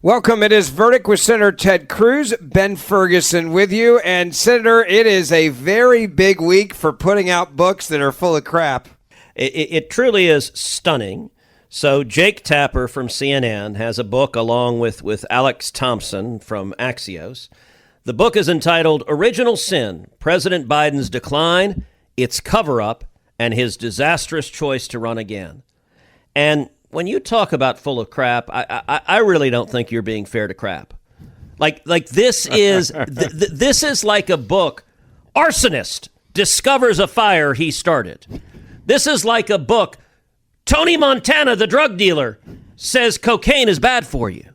Welcome. It is Verdict with Senator Ted Cruz, Ben Ferguson with you. And Senator, it is a very big week for putting out books that are full of crap. It truly is stunning. So Jake Tapper from CNN has a book along with Alex Thompson from Axios. The book is entitled Original Sin, President Biden's Decline, Its Cover-Up, and His Disastrous Choice to Run Again. And when you talk about full of crap, I really don't think you're being fair to crap. Like this is this is like a book. Arsonist discovers a fire he started. This is like a book. Tony Montana, the drug dealer, says cocaine is bad for you.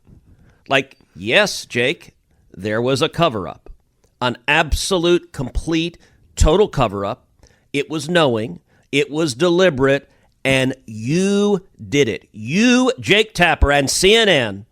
Like, yes, Jake, there was a cover-up, an absolute, complete, total cover-up. It was knowing, it was deliberate. And you did it. You, Jake Tapper, and CNN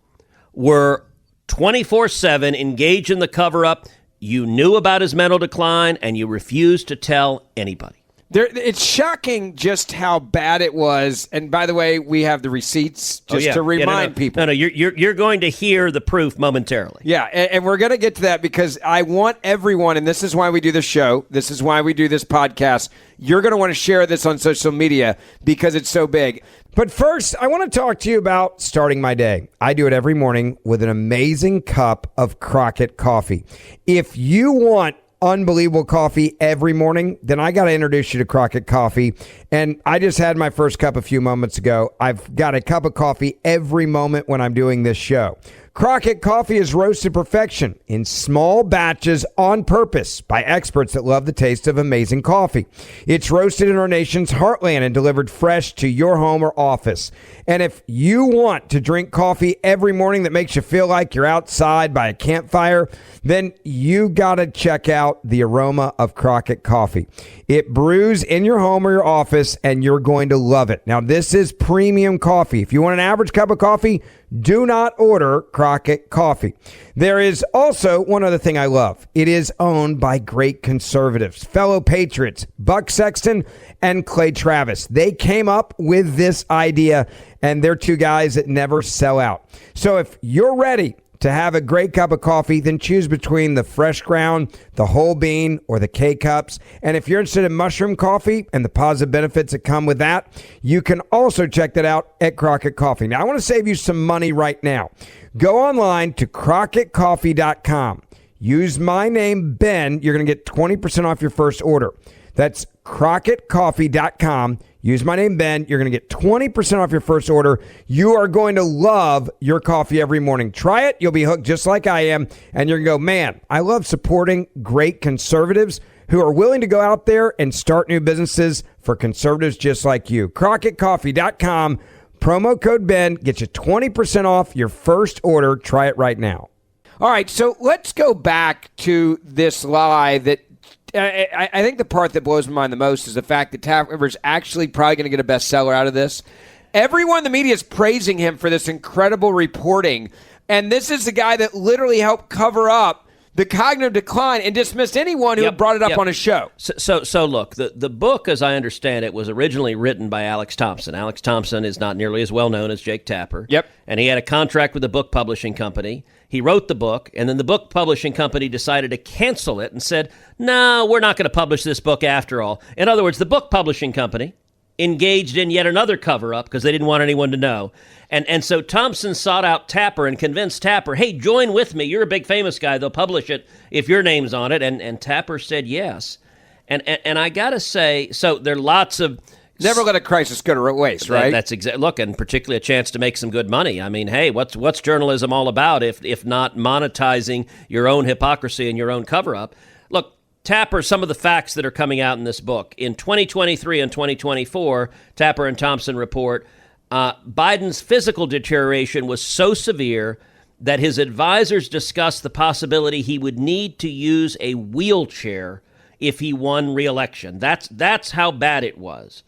were 24/7 engaged in the cover-up. You knew about his mental decline, and you refused to tell anybody. It's shocking just how bad it was. And by the way, we have the receipts just to remind people. No, you're going to hear the proof momentarily. Yeah, and we're going to get to that because I want everyone, and this is why we do this show, this is why we do this podcast, you're going to want to share this on social media because it's so big. But first, I want to talk to you about starting my day. I do it every morning with an amazing cup of Crockett coffee. If you want unbelievable coffee every morning, then I got to introduce you to Crockett coffee. And I just had my first cup a few moments ago. I've got a cup of coffee every moment when I'm doing this show. Crockett coffee is roasted perfection in small batches on purpose by experts that love the taste of amazing coffee. It's roasted in our nation's heartland and delivered fresh to your home or office. And if you want to drink coffee every morning that makes you feel like you're outside by a campfire, then you got to check out the aroma of Crockett coffee. It brews in your home or your office, and you're going to love it. Now, this is premium coffee. If you want an average cup of coffee, do not order Crockett coffee. There is also one other thing I love. It is owned by great conservatives, fellow patriots, Buck Sexton and Clay Travis. They came up with this idea, and they're two guys that never sell out. So if you're ready to have a great cup of coffee, then choose between the fresh ground, the whole bean, or the K-Cups. And if you're interested in mushroom coffee and the positive benefits that come with that, you can also check that out at Crockett Coffee. Now, I want to save you some money right now. Go online to crockettcoffee.com. Use my name, Ben. You're going to get 20% off your first order. That's crockettcoffee.com. Use my name, Ben. You're going to get 20% off your first order. You are going to love your coffee every morning. Try it. You'll be hooked just like I am. And you're going to go, man, I love supporting great conservatives who are willing to go out there and start new businesses for conservatives just like you. crockettcoffee.com. Promo code Ben. Get you 20% off your first order. Try it right now. All right, so let's go back to this lie that I think the part that blows my mind the most is the fact that Tapper's actually probably going to get a bestseller out of this. Everyone in the media is praising him for this incredible reporting, and this is the guy that literally helped cover up the cognitive decline and dismissed anyone who brought it up on his show. So look, the book, as I understand it, was originally written by Alex Thompson. Alex Thompson is not nearly as well known as Jake Tapper. Yep. And he had a contract with the book publishing company. He wrote the book, and then the book publishing company decided to cancel it and said, no, we're not going to publish this book after all. In other words, the book publishing company engaged in yet another cover-up because they didn't want anyone to know. And so Thompson sought out Tapper and convinced Tapper, hey, join with me. You're a big famous guy. They'll publish it if your name's on it. And Tapper said yes. And I got to say, so there are lots of... Never let a crisis go to waste, right? That's exactly. Look, and particularly a chance to make some good money. I mean, hey, what's journalism all about if not monetizing your own hypocrisy and your own cover-up? Look, Tapper, some of the facts that are coming out in this book. In 2023 and 2024, Tapper and Thompson report, Biden's physical deterioration was so severe that his advisors discussed the possibility he would need to use a wheelchair if he won re-election. That's how bad it was.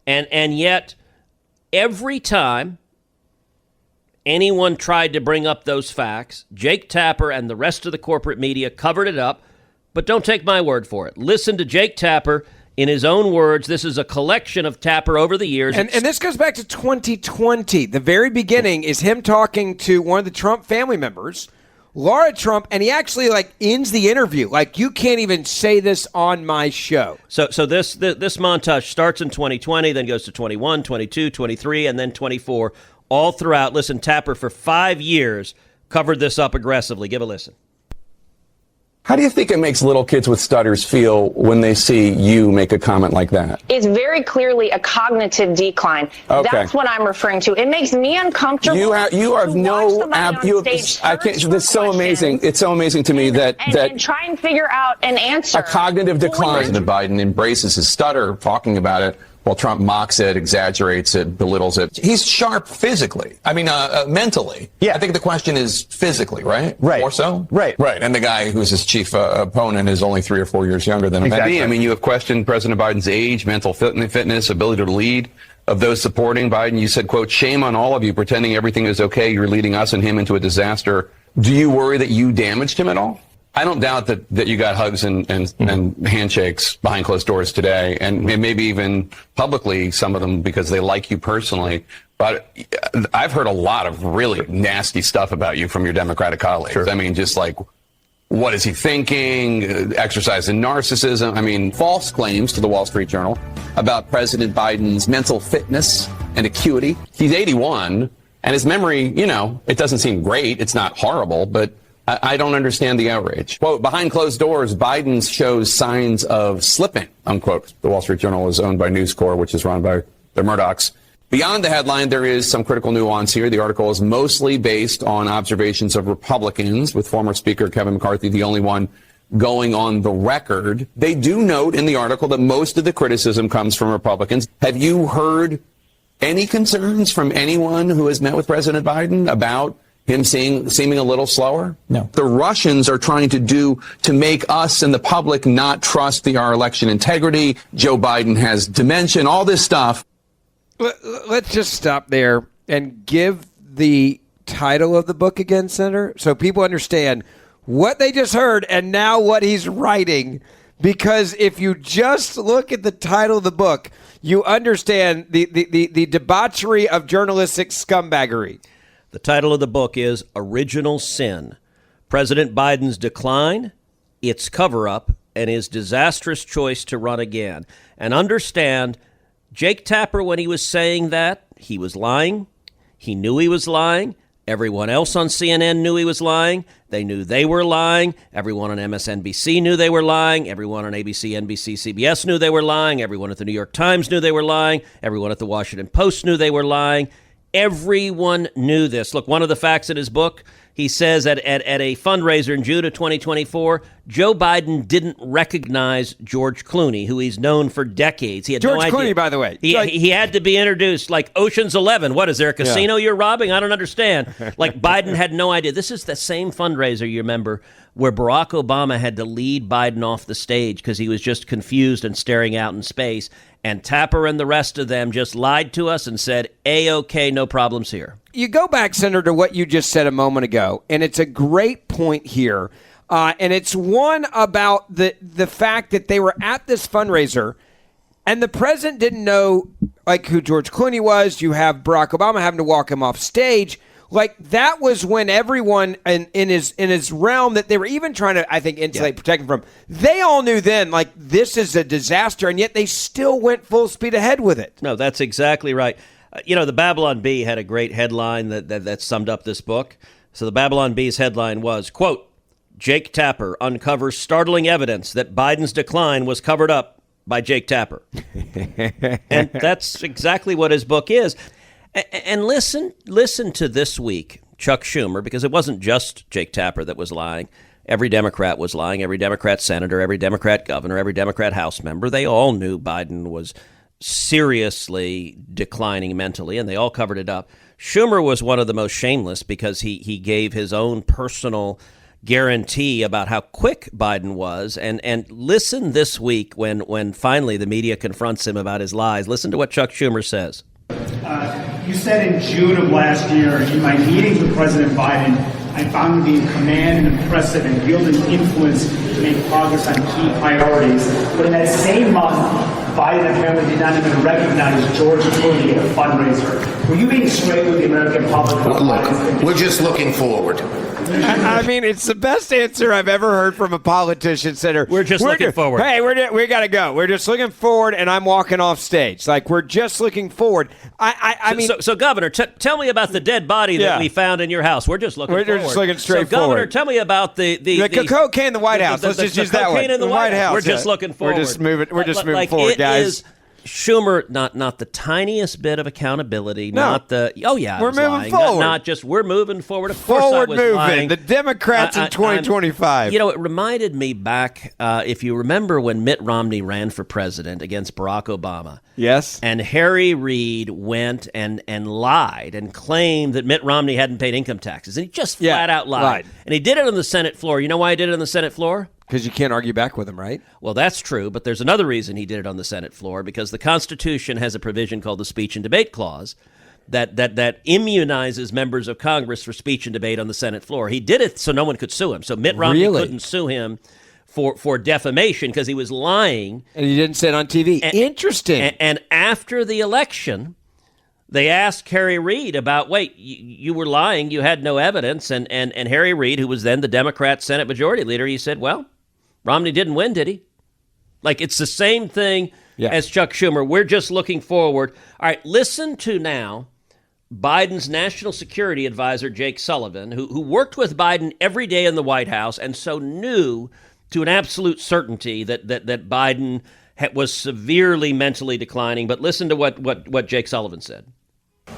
And yet, every time anyone tried to bring up those facts, Jake Tapper and the rest of the corporate media covered it up. But don't take my word for it. Listen to Jake Tapper In his own words, this is a collection of Tapper over the years. And this goes back to 2020. The very beginning is him talking to one of the Trump family members, Laura Trump, and he actually ends the interview. You can't even say this on my show. So this montage starts in 2020, then goes to 21, 22, 23, and then 24. All throughout, listen, Tapper for 5 years covered this up aggressively. Give a listen. How do you think it makes little kids with stutters feel when they see you make a comment like that? It's very clearly a cognitive decline. Okay. That's what I'm referring to. It makes me uncomfortable. You have no I can't. That's so amazing. It's so amazing to me that try and figure out an answer. A cognitive decline. President Biden embraces his stutter, talking about it, while Trump mocks it, exaggerates it, belittles it. He's sharp physically. I mean, mentally. Yeah. I think the question is physically, right? Right. More so? Right. Right. And the guy who's his chief opponent is only 3 or 4 years younger than him. Exactly. I mean, you have questioned President Biden's age, mental fitness, ability to lead. Of those supporting Biden, you said, quote, "Shame on all of you pretending everything is okay. You're leading us and him into a disaster." Do you worry that you damaged him at all? I don't doubt that you got hugs and handshakes behind closed doors today, and maybe even publicly, some of them because they like you personally. But I've heard a lot of really nasty stuff about you from your Democratic colleagues. Sure. I mean, just what is he thinking? Exercise in narcissism. I mean, false claims to the Wall Street Journal about President Biden's mental fitness and acuity. He's 81, and his memory, it doesn't seem great. It's not horrible, but I don't understand the outrage. Quote, "Behind closed doors, Biden shows signs of slipping," unquote. The Wall Street Journal is owned by News Corp, which is run by the Murdochs. Beyond the headline, there is some critical nuance here. The article is mostly based on observations of Republicans, with former Speaker Kevin McCarthy the only one going on the record. They do note in the article that most of the criticism comes from Republicans. Have you heard any concerns from anyone who has met with President Biden about him seeming a little slower? No. The Russians are trying to make us and the public not trust our election integrity. Joe Biden has dementia, all this stuff. Let's just stop there and give the title of the book again, Senator, so people understand what they just heard and now what he's writing. Because if you just look at the title of the book, you understand the debauchery of journalistic scumbaggery. The title of the book is Original Sin: President Biden's Decline, Its Cover-Up, and His Disastrous Choice to Run Again. And understand, Jake Tapper, when he was saying that, he was lying. He knew he was lying. Everyone else on CNN knew he was lying. They knew they were lying. Everyone on MSNBC knew they were lying. Everyone on ABC, NBC, CBS knew they were lying. Everyone at the New York Times knew they were lying. Everyone at the Washington Post knew they were lying. Everyone knew this. Look, one of the facts in his book, he says at a fundraiser in June of 2024, Joe Biden didn't recognize George Clooney, who he's known for decades. He had George no idea. Clooney, by the way. He had to be introduced like Ocean's 11. What, is there a casino you're robbing? I don't understand. Biden had no idea. This is the same fundraiser, you remember, where Barack Obama had to lead Biden off the stage because he was just confused and staring out in space. And Tapper and the rest of them just lied to us and said, A-OK, no problems here. You go back, Senator, to what you just said a moment ago, and it's a great point here. And it's one about the fact that they were at this fundraiser, and the president didn't know who George Clooney was. You have Barack Obama having to walk him off stage. That was when everyone in his realm that they were even trying to, I think, insulate, protect him from. They all knew then, this is a disaster, and yet they still went full speed ahead with it. No, that's exactly right. The Babylon Bee had a great headline that summed up this book. So the Babylon Bee's headline was, quote, "Jake Tapper uncovers startling evidence that Biden's decline was covered up by Jake Tapper." And that's exactly what his book is. And listen to this week, Chuck Schumer, because it wasn't just Jake Tapper that was lying. Every Democrat was lying. Every Democrat senator, every Democrat governor, every Democrat House member. They all knew Biden was seriously declining mentally, and they all covered it up. Schumer was one of the most shameless because he gave his own personal guarantee about how quick Biden was. And listen this week when finally the media confronts him about his lies. Listen to what Chuck Schumer says. You said in June of last year, in my meetings with President Biden, I found him being command and impressive and wielding influence to make progress on key priorities. But in that same month, Biden apparently did not even recognize George Clooney at a fundraiser. Were you being swayed with the American public? Look, we're just looking forward. I mean, it's the best answer I've ever heard from a politician. Senator, we're just looking forward. Hey, we got to go. We're just looking forward, and I'm walking off stage. Like, we're just looking forward. I mean, so Governor, tell me about the dead body that we found in your house. We're just looking forward. We're just looking straight Governor, forward. tell me about the cocaine in the White House. Let's just use that one. Cocaine in the White House. We're just looking forward. We're just moving forward, guys. Schumer, not the tiniest bit of accountability. No. Not the we're moving lying. forward. Not just we're moving forward. Of course, forward I was moving. lying. The Democrats in 2025. It reminded me back. If you remember when Mitt Romney ran for president against Barack Obama. Yes. And Harry Reid went and lied and claimed that Mitt Romney hadn't paid income taxes, and he just flat out lied. And he did it on the Senate floor. You know why he did it on the Senate floor? Because you can't argue back with him, right? Well, that's true, but there's another reason he did it on the Senate floor, because the Constitution has a provision called the Speech and Debate Clause that immunizes members of Congress for speech and debate on the Senate floor. He did it so no one could sue him. So Mitt Romney couldn't sue him for defamation because he was lying. And he didn't say it on TV. Interesting. And after the election, they asked Harry Reid about, you were lying, you had no evidence, and Harry Reid, who was then the Democrat Senate Majority Leader, he said, well, Romney didn't win, did he? Like, it's the same thing as Chuck Schumer. We're just looking forward. All right, listen to now Biden's national security advisor, Jake Sullivan, who worked with Biden every day in the White House and so knew to an absolute certainty that Biden was severely mentally declining. But listen to what Jake Sullivan said.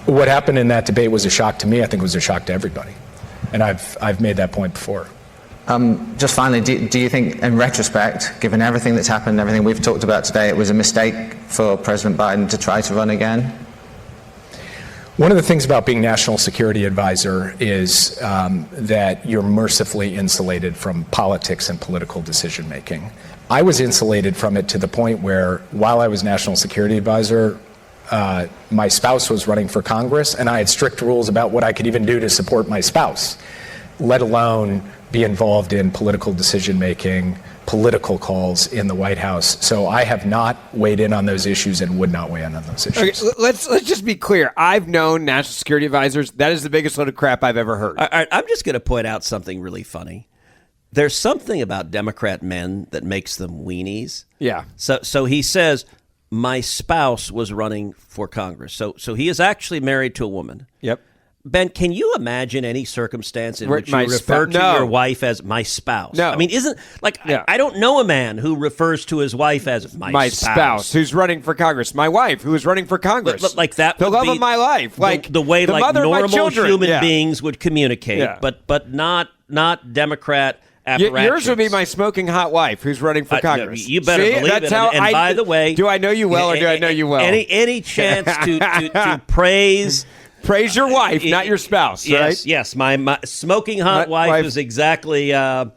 What happened in that debate was a shock to me. I think it was a shock to everybody. And I've made that point before. Just finally, do you think, in retrospect, given everything that's happened and everything we've talked about today, it was a mistake for President Biden to try to run again? One of the things about being national security advisor is that you're mercifully insulated from politics and political decision making. I was insulated from it to the point where, while I was national security advisor, my spouse was running for Congress, and I had strict rules about what I could even do to support my spouse, let alone be involved in political decision-making, political calls in the White House. So I have not weighed in on those issues and would not weigh in on those issues. Okay, let's just be clear. I've known national security advisors. That is the biggest load of crap I've ever heard. All right, I'm just going to point out something really funny. There's something about Democrat men that makes them weenies. Yeah. So he says, my spouse was running for Congress. So he is actually married to a woman. Yep. Ben, can you imagine any circumstance in which you refer to your wife as my spouse? No. I mean, I don't know a man who refers to his wife as my spouse who's running for Congress. My wife who is running for Congress. Like that. The love of my life. Like the way the like mother normal of my children. human beings would communicate, but not Democrat apparatus. Yours would be my smoking hot wife who's running for Congress. No, you better believe that's it. How and by the way, do I know you well or do I know you well? Any chance to praise your wife, not your spouse, right? Yes. My smoking hot wife is exactly the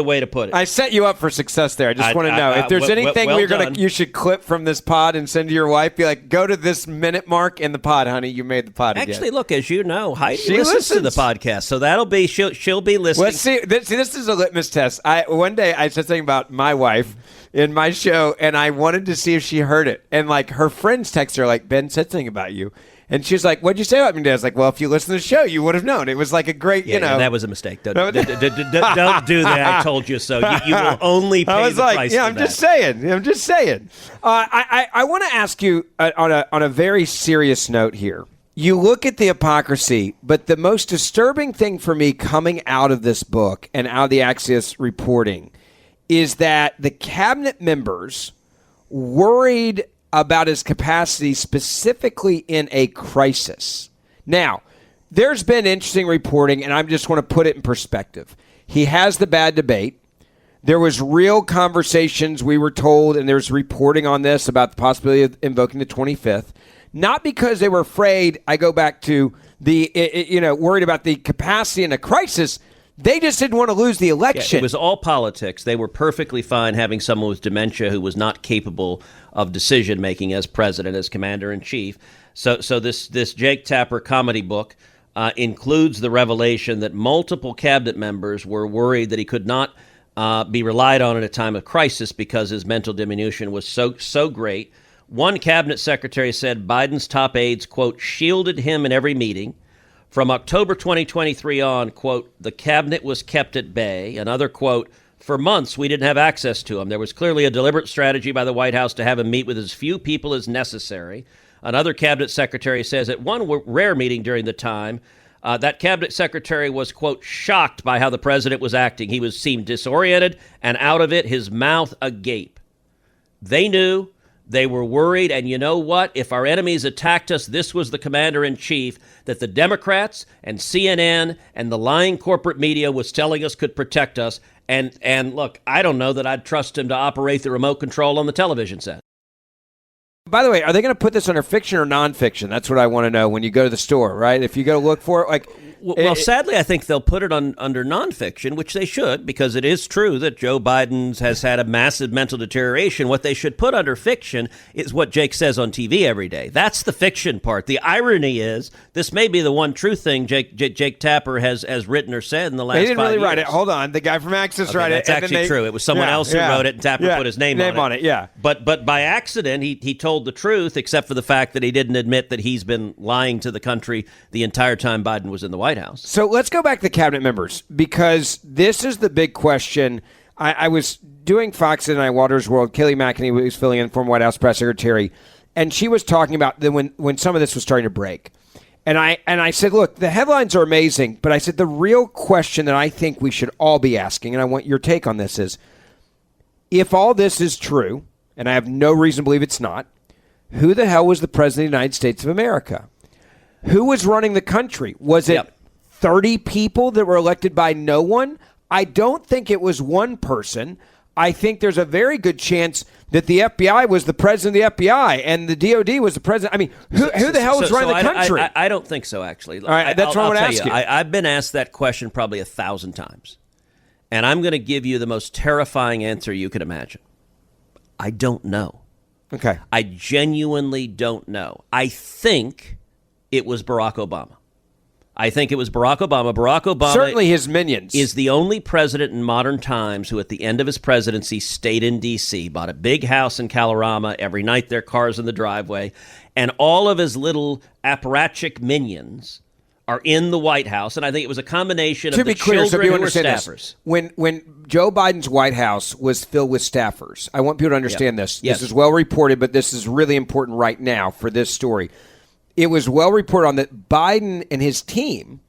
way to put it. I set you up for success there. I just want to know if there's anything you should clip from this pod and send to your wife. Be like, go to this minute mark in the pod, honey. You made the pod again. Actually, look, as you know, Heidi listens to the podcast, so that'll be she'll be listening. Let's see. This is a litmus test. One day I said something about my wife in my show, and I wanted to see if she heard it. And like her friends text her, like, Ben said something about you. And she's like, what'd you say about me today? I was like, well, if you listen to the show, you would have known. It was like a great, Yeah, that was a mistake. Don't do that. I told you so. You will only pay the price for that. I'm just saying. I want to ask you on a very serious note here. You look at the hypocrisy, but the most disturbing thing for me coming out of this book and out of the Axios reporting is that the cabinet members worried about his capacity specifically in a crisis. Now, there's been interesting reporting, and I just want to put it in perspective. He has the bad debate. There was real conversations, we were told, and there's reporting on this about the possibility of invoking the 25th. Not because they were afraid, I go back to worried about the capacity in a crisis. They just didn't want to lose the election. Yeah, it was all politics. They were perfectly fine having someone with dementia who was not capable of decision-making as president, as commander-in-chief. So this Jake Tapper comedy book includes the revelation that multiple cabinet members were worried that he could not be relied on at a time of crisis because his mental diminution was so great. One cabinet secretary said Biden's top aides, quote, shielded him in every meeting. From October 2023 on, quote, the cabinet was kept at bay. Another, quote, for months we didn't have access to him. There was clearly a deliberate strategy by the White House to have him meet with as few people as necessary. Another cabinet secretary says at one rare meeting during the time, that cabinet secretary was, quote, shocked by how the president was acting. He seemed disoriented and out of it, his mouth agape. They knew, they were worried, and you know what? If our enemies attacked us, this was the commander-in-chief that the Democrats and CNN and the lying corporate media was telling us could protect us. And look, I don't know that I'd trust him to operate the remote control on the television set. By the way, are they going to put this under fiction or nonfiction? That's what I want to know when you go to the store, right? If you go look for it, like... Well, sadly, I think they'll put it under nonfiction, which they should, because it is true that Joe Biden has had a massive mental deterioration. What they should put under fiction is what Jake says on TV every day. That's the fiction part. The irony is this may be the one true thing Jake Tapper has written or said in the last 5 years. They didn't really write it. Hold on. The guy from Access wrote it. That's actually true. It was someone else who wrote it, and Tapper put his name on it. Yeah. But by accident, he told the truth, except for the fact that he didn't admit that he's been lying to the country the entire time Biden was in the White House. So let's go back to cabinet members, because this is the big question. I was doing Fox and Waters World. Kayleigh McEnany was filling in, former White House press secretary, and she was talking about when some of this was starting to break. And I said, look, the headlines are amazing, but I said the real question that I think we should all be asking, and I want your take on this, is if all this is true, and I have no reason to believe it's not, who the hell was the president of the United States of America? Who was running the country? Was it 30 people that were elected by no one? I don't think it was one person. I think there's a very good chance that the FBI was the president of the FBI and the DOD was the president. I mean, who the hell is running the country? I don't think so, actually. All right, that's what I want to ask you. I've been asked that question probably 1,000 times, and I'm going to give you the most terrifying answer you could imagine. I don't know. Okay. I genuinely don't know. I think it was Barack Obama. Barack Obama, certainly his minions, is the only president in modern times who at the end of his presidency stayed in D.C., bought a big house in Kalorama, every night their cars in the driveway, and all of his little apparatchik minions are in the White House. And I think it was a combination of the children who were staffers. When Joe Biden's White House was filled with staffers, I want people to understand this. Yes. This is well reported, but this is really important right now for this story. It was well reported on that Biden and his team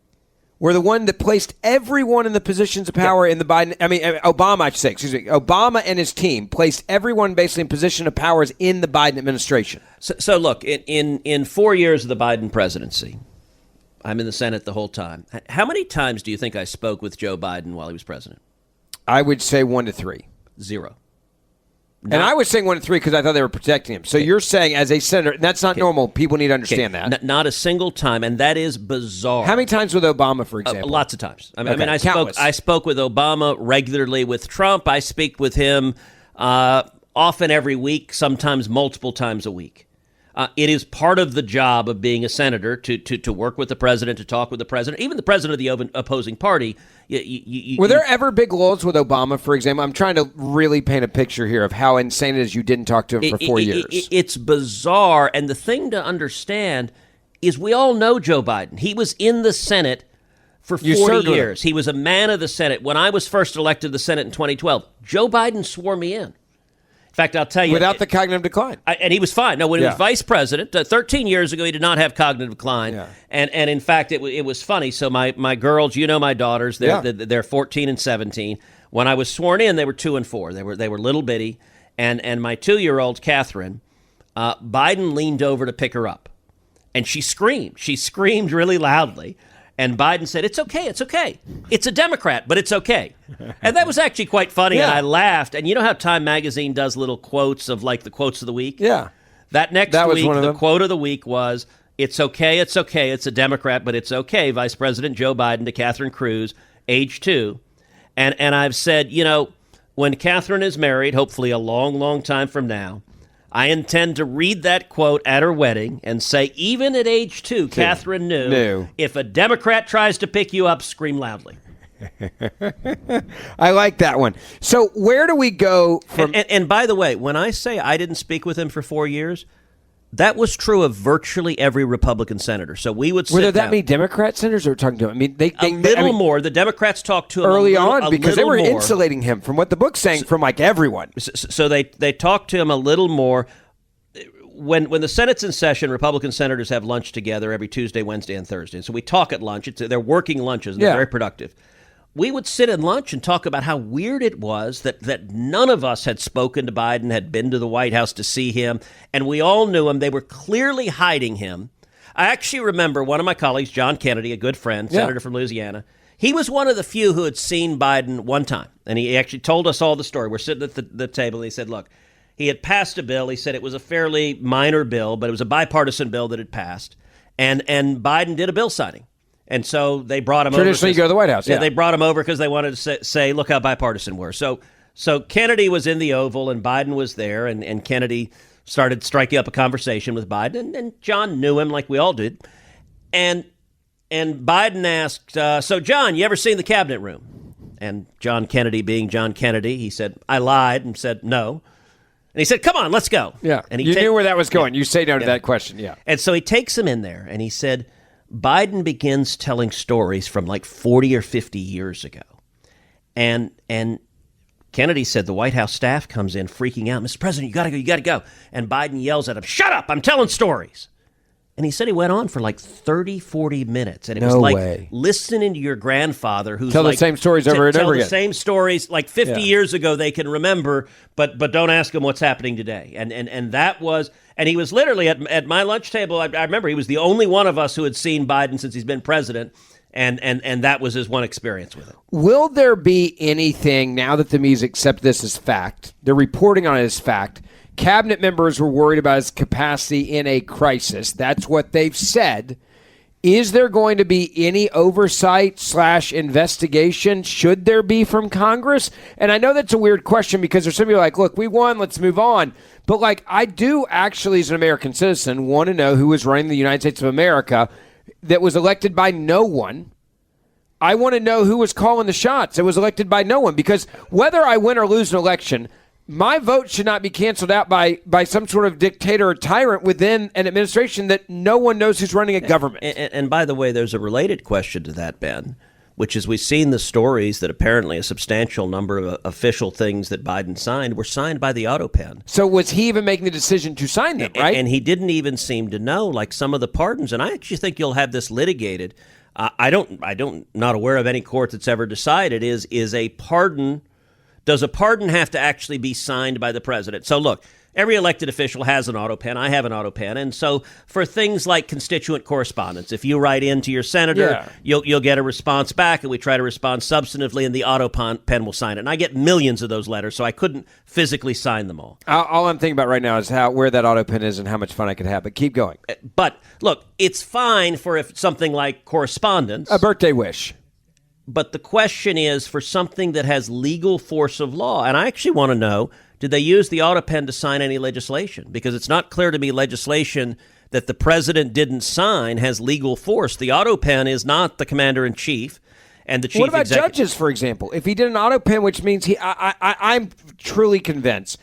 were the one that placed everyone in the positions of power in the Obama, I should say, Obama and his team placed everyone basically in position of powers in the Biden administration. So look, in 4 years of the Biden presidency, I'm in the Senate the whole time. How many times do you think I spoke with Joe Biden while he was president? I would say 1 to 3. 0. And I was saying 1 to 3 because I thought they were protecting him. So you're saying as a senator, that's not normal. People need to understand that. Not a single time, and that is bizarre. How many times with Obama, for example? Lots of times. I spoke with Obama regularly. With Trump, I speak with him often every week, sometimes multiple times a week. It is part of the job of being a senator to work with the president, to talk with the president, even the president of the opposing party. Were there ever big lulls with Obama, for example? I'm trying to really paint a picture here of how insane it is you didn't talk to him for 4 years. It's bizarre. And the thing to understand is we all know Joe Biden. He was in the Senate for 40 years. He was a man of the Senate. When I was first elected to the Senate in 2012, Joe Biden swore me in. In fact, I'll tell you. Without the cognitive decline. And he was fine. No, when he was vice president, 13 years ago, he did not have cognitive decline. Yeah. And in fact, it was funny. So my girls, my daughters, they're 14 and 17. When I was sworn in, they were 2 and 4. They were little bitty. And my 2-year-old, Catherine, Biden leaned over to pick her up. And she screamed. She screamed really loudly. And Biden said, "It's okay, it's okay. It's a Democrat, but it's okay." And that was actually quite funny, and I laughed. And you know how Time Magazine does little quotes of like the quotes of the week? Yeah. That week, the quote of the week was, it's okay, it's a Democrat, but it's okay, Vice President Joe Biden to Catherine Cruz, age 2. And I've said, when Catherine is married, hopefully a long, long time from now, I intend to read that quote at her wedding and say, even at age 2, Catherine knew if a Democrat tries to pick you up, scream loudly. I like that one. So where do we go from? And by the way, when I say I didn't speak with him for 4 years, that was true of virtually every Republican senator. So we would sit Were there that down. many Democrat senators that were talking to him? I mean, a little more. The Democrats talked to him early a on because they were more. insulating him from what the book's saying from like everyone. So they talked to him a little more. When the Senate's in session, Republican senators have lunch together every Tuesday, Wednesday, and Thursday. So we talk at lunch. They're working lunches, and they're very productive. We would sit at lunch and talk about how weird it was that none of us had spoken to Biden, had been to the White House to see him, and we all knew him. They were clearly hiding him. I actually remember one of my colleagues, John Kennedy, a good friend, senator from Louisiana. He was one of the few who had seen Biden one time, and he actually told us all the story. We're sitting at the table, and he said, look, he had passed a bill. He said it was a fairly minor bill, but it was a bipartisan bill that had passed, and Biden did a bill signing. And so they brought him over. Traditionally, you go to the White House. Yeah, they brought him over because they wanted to say, look how bipartisan we're. So Kennedy was in the Oval, and Biden was there, and Kennedy started striking up a conversation with Biden, and John knew him like we all did. And Biden asked, so, John, you ever seen the cabinet room? And John Kennedy, being John Kennedy, he said, I lied and said no. And he said, come on, let's go. Yeah, and you knew where that was going. You say no to that question, yeah. And so he takes him in there, and he said, Biden begins telling stories from like 40 or 50 years ago. And Kennedy said the White House staff comes in freaking out. Mr. President, you got to go. And Biden yells at him, shut up, I'm telling stories. And he said he went on for like 30, 40 minutes. And it was like listening to your grandfather who's tell like, the same stories over and over again. Tell the same stories like 50 years ago they can remember, but don't ask them what's happening today. And that was, and he was literally at my lunch table. I remember he was the only one of us who had seen Biden since he's been president. And that was his one experience with it. Will there be anything, now that the music accept this as fact, they're reporting on it as fact, cabinet members were worried about his capacity in a crisis. That's what they've said. Is there going to be any oversight / investigation? Should there be from Congress? And I know that's a weird question because there's some people like, look, we won, let's move on. But like, I do actually, as an American citizen, want to know who is running the United States of America that was elected by no one. I want to know who was calling the shots. It was elected by no one, because whether I win or lose an election, my vote should not be canceled out by some sort of dictator or tyrant within an administration that no one knows who's running a government. And by the way, there's a related question to that, Ben, which is we've seen the stories that apparently a substantial number of official things that Biden signed were signed by the Autopen. So was he even making the decision to sign them, right? And he didn't even seem to know, like some of the pardons. And I actually think you'll have this litigated. Not aware of any court that's ever decided is a pardon. Does a pardon have to actually be signed by the president? So look, every elected official has an Autopen. I have an Autopen. And so for things like constituent correspondence, if you write in to your senator, you'll get a response back, and we try to respond substantively, and the Autopen will sign it. And I get millions of those letters, so I couldn't physically sign them all. All I'm thinking about right now is where that Autopen is and how much fun I could have. But keep going. But look, it's fine for if something like correspondence. A birthday wish. But the question is for something that has legal force of law. And I actually want to know, did they use the Autopen to sign any legislation? Because it's not clear to me legislation that the president didn't sign has legal force. The Autopen is not the commander-in-chief and the chief What about executive. judges, for example? If he did an Autopen, which means I'm truly convinced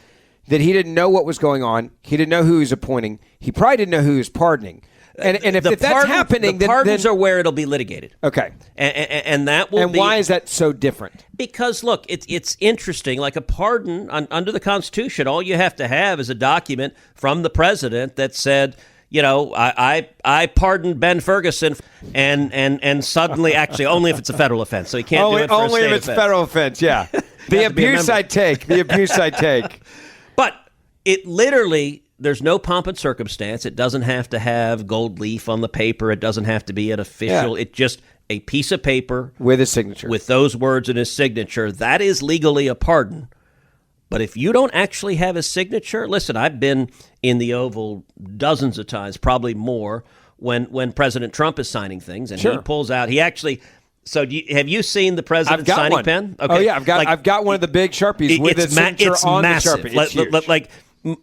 that he didn't know what was going on. He didn't know who he was appointing. He probably didn't know who he was pardoning. And if that's happening, the pardons then are where it'll be litigated. Okay, and that will. And why is that so different? Because look, it's interesting. Like a pardon under the Constitution, all you have to have is a document from the president that said, you know, I pardoned Ben Ferguson, and suddenly, actually, only if it's a federal offense. So he can't do it for only a if state it's offense. federal offense. Yeah, the abuse I take. The abuse I take. But it literally. There's no pomp and circumstance. It doesn't have to have gold leaf on the paper. It doesn't have to be an official. Yeah. It's just a piece of paper with his signature, with those words in his signature. That is legally a pardon. But if you don't actually have his signature, listen, I've been in the Oval dozens of times, probably more, when President Trump is signing things, and he pulls out. He actually. So have you seen the president's signing one. pen? Okay. Oh yeah, I've got one of the big Sharpies with his signature on massive. the Sharpie. It's huge. Like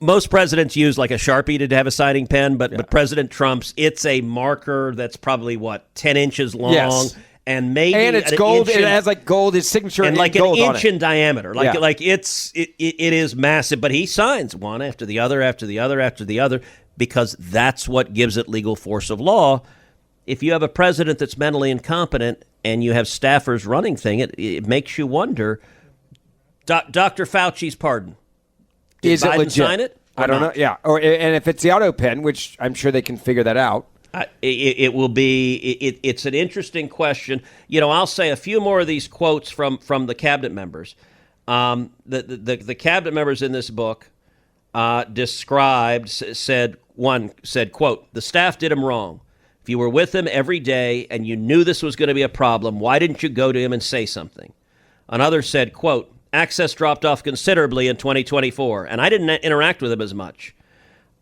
most presidents use like a Sharpie to have a signing pen, but President Trump's, it's a marker that's probably 10 inches long, and maybe and it's gold. It has like gold. His signature and like gold an on inch it. in diameter. Like it is massive. But he signs one after the other, after the other, after the other, because that's what gives it legal force of law. If you have a president that's mentally incompetent and you have staffers running things, it makes you wonder. Dr. Fauci's pardon. Did Biden legit? Sign it? I don't know. Yeah, and if it's the Autopen, which I'm sure they can figure that out. It will be. It's an interesting question. I'll say a few more of these quotes from the cabinet members. The cabinet members in this book said, quote, "The staff did him wrong. If you were with him every day and you knew this was going to be a problem, why didn't you go to him and say something?" Another said, quote, "Access dropped off considerably in 2024, and I didn't interact with him as much."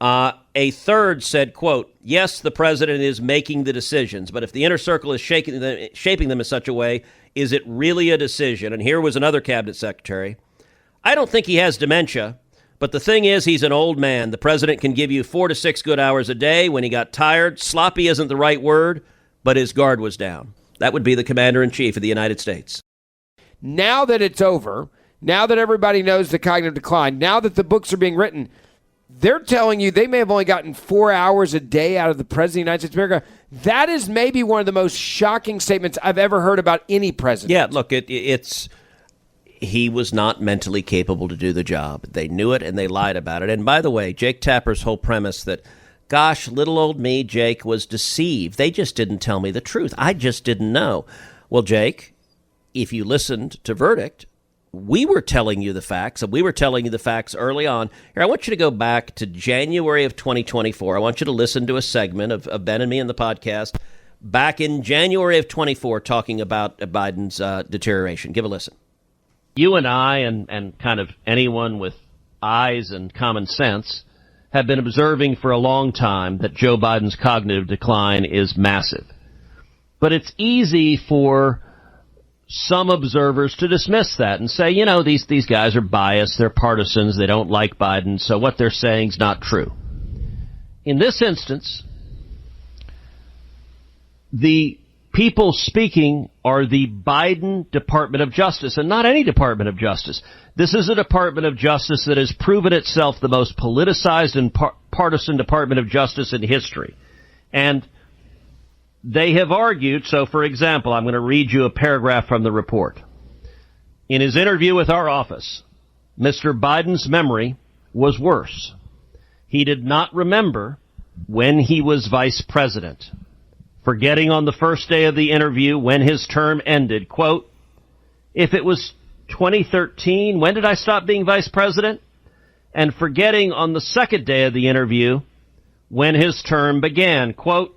A third said, quote, "Yes, the president is making the decisions, but if the inner circle is shaping them in such a way, is it really a decision?" And here was another cabinet secretary. "I don't think he has dementia, but the thing is he's an old man. The president can give you 4 to 6 good hours a day. When he got tired, sloppy isn't the right word, but his guard was down." That would be the commander-in-chief of the United States. Now that it's over, now that everybody knows the cognitive decline, now that the books are being written, they're telling you they may have only gotten 4 hours a day out of the president of the United States of America. That is maybe one of the most shocking statements I've ever heard about any president. Yeah, look, he was not mentally capable to do the job. They knew it, and they lied about it. And by the way, Jake Tapper's whole premise that, gosh, little old me, Jake, was deceived. They just didn't tell me the truth. I just didn't know. Well, Jake, if you listened to Verdict, we were telling you the facts, and we were telling you the facts early on. Here, I want you to go back to January of 2024. I want you to listen to a segment of Ben and me in the podcast back in January of 24 talking about Biden's deterioration. Give a listen. You and I and kind of anyone with eyes and common sense have been observing for a long time that Joe Biden's cognitive decline is massive. But it's easy for some observers to dismiss that and say, these guys are biased, they're partisans, they don't like Biden, so what they're saying is not true. In this instance, the people speaking are the Biden Department of Justice, and not any Department of Justice. This is a Department of Justice that has proven itself the most politicized and partisan Department of Justice in history. And they have argued, so for example, I'm going to read you a paragraph from the report. In his interview with our office, Mr. Biden's memory was worse. He did not remember when he was vice president, forgetting on the first day of the interview when his term ended, quote, "If it was 2013, when did I stop being vice president?" And forgetting on the second day of the interview when his term began, quote,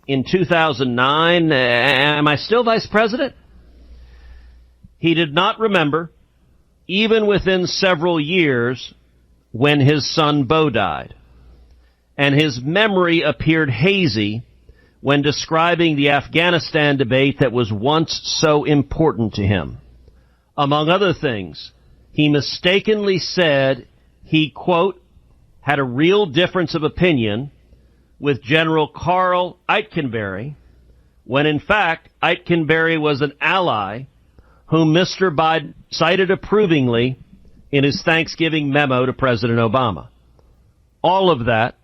"In 2009, am I still vice president?" He did not remember, even within several years, when his son Beau died. And his memory appeared hazy when describing the Afghanistan debate that was once so important to him. Among other things, he mistakenly said he, quote, "had a real difference of opinion with General Carl Aitkenberry, when in fact Aitkenberry was an ally whom Mr. Biden cited approvingly in his Thanksgiving memo to President Obama." All of that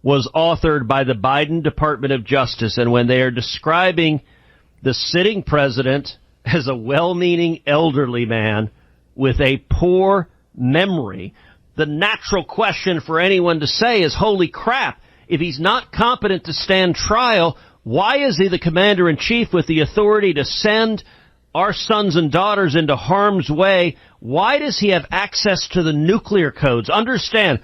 was authored by the Biden Department of Justice, and when they are describing the sitting president as a well-meaning elderly man with a poor memory, the natural question for anyone to say is, holy crap, if he's not competent to stand trial, why is he the commander-in-chief with the authority to send our sons and daughters into harm's way? Why does he have access to the nuclear codes? Understand,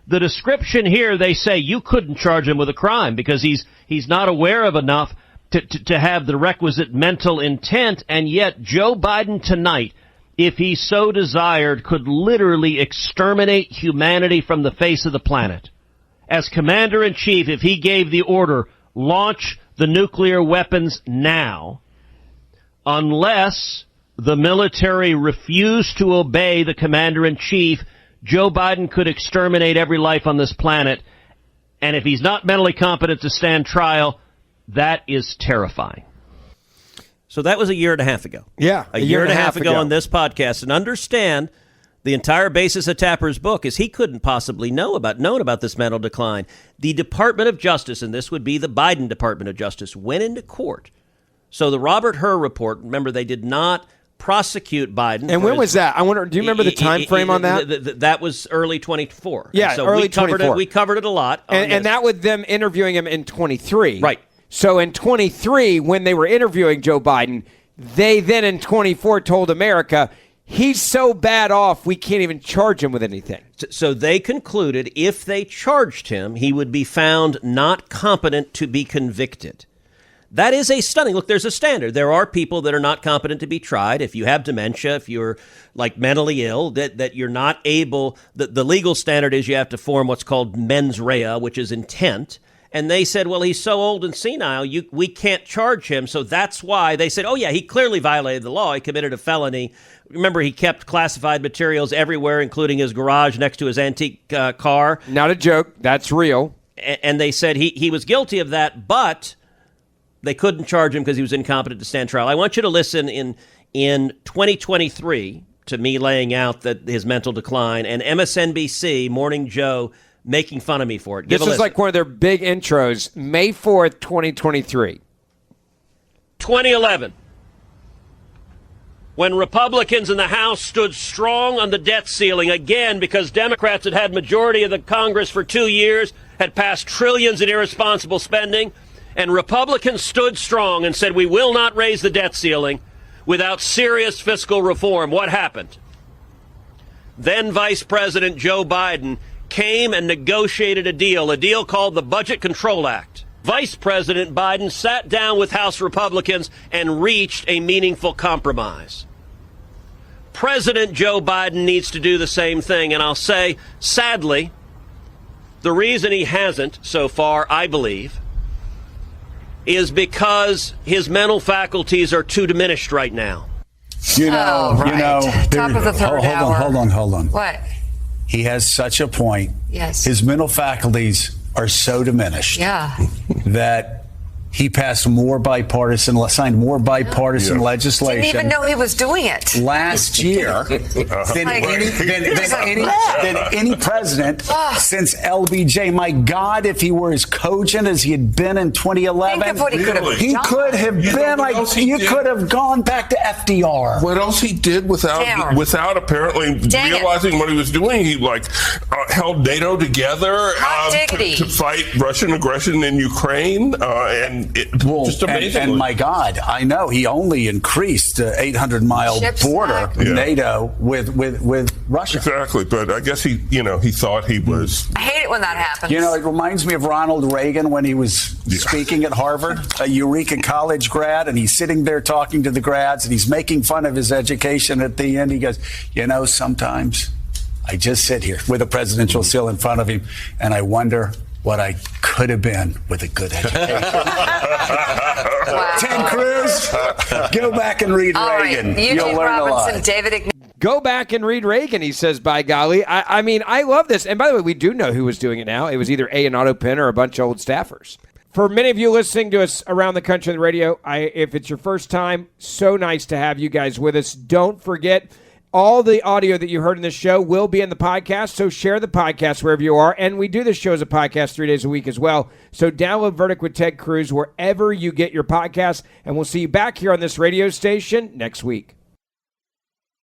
the description here, they say you couldn't charge him with a crime because he's not aware of enough to have the requisite mental intent, and yet Joe Biden tonight, if he so desired, could literally exterminate humanity from the face of the planet. As commander-in-chief, if he gave the order, launch the nuclear weapons now, unless the military refused to obey the commander-in-chief, Joe Biden could exterminate every life on this planet. And if he's not mentally competent to stand trial, that is terrifying. So that was a year and a half ago. Yeah, a year and a half ago on this podcast. And understand, the entire basis of Tapper's book is he couldn't possibly known about this mental decline. The Department of Justice, and this would be the Biden Department of Justice, went into court. So the Robert Hur report, remember, they did not prosecute Biden. And when was that? I wonder. Do you remember the time frame on that? That was early 24. Yeah, so early we covered 24. We covered it a lot. And that with them interviewing him in 23. Right. So in 23, when they were interviewing Joe Biden, they then in 24 told America, he's so bad off, we can't even charge him with anything. So they concluded if they charged him, he would be found not competent to be convicted. That is a stunning. Look, there's a standard. There are people that are not competent to be tried. If you have dementia, if you're like mentally ill, that you're not able, the legal standard is you have to form what's called mens rea, which is intent. And they said, well, he's so old and senile, we can't charge him. So that's why they said, oh, yeah, he clearly violated the law. He committed a felony. Remember, he kept classified materials everywhere, including his garage next to his antique car. Not a joke. That's real. And they said he was guilty of that, but they couldn't charge him because he was incompetent to stand trial. I want you to listen in 2023 to me laying out his mental decline, and MSNBC, Morning Joe, making fun of me for it. This is like one of their big intros, May 4th, 2023. 2011, when Republicans in the House stood strong on the debt ceiling again because Democrats had had majority of the Congress for 2 years, had passed trillions in irresponsible spending, and Republicans stood strong and said, we will not raise the debt ceiling without serious fiscal reform. What happened? Then Vice President Joe Biden came and negotiated a deal called the Budget Control Act. Vice President Biden sat down with House Republicans and reached a meaningful compromise. President Joe Biden needs to do the same thing, and I'll say, sadly, the reason he hasn't so far, I believe, is because his mental faculties are too diminished right now. Top of the third hour. Hold on. What? He has such a point. Yes. His mental faculties are so diminished that he passed signed more bipartisan legislation. Didn't even know he was doing it last year than any president since LBJ. My God, if he were as cogent as he had been in 2011, think of what he could have done. He could have been like, you could have gone back to FDR. What else he did without apparently realizing what he was doing? He held NATO together to fight Russian aggression in Ukraine, just amazing. And my God, I know he only increased the 800-mile border NATO with Russia. Exactly, but I guess he thought he was. I hate it when that happens. It reminds me of Ronald Reagan when he was speaking at Harvard, a Eureka College grad, and he's sitting there talking to the grads, and he's making fun of his education. At the end, he goes, sometimes I just sit here with a presidential seal in front of him, and I wonder what I could have been with a good education. Ted Cruz, go back and read Reagan. Right. You'll learn a lot. David Go back and read Reagan, he says, by golly. I mean, I love this. And by the way, we do know who was doing it now. It was either an Autopen or a bunch of old staffers. For many of you listening to us around the country on the radio, if it's your first time, so nice to have you guys with us. Don't forget, all the audio that you heard in this show will be in the podcast, so share the podcast wherever you are. And we do this show as a podcast 3 days a week as well. So download Verdict with Ted Cruz wherever you get your podcasts, and we'll see you back here on this radio station next week.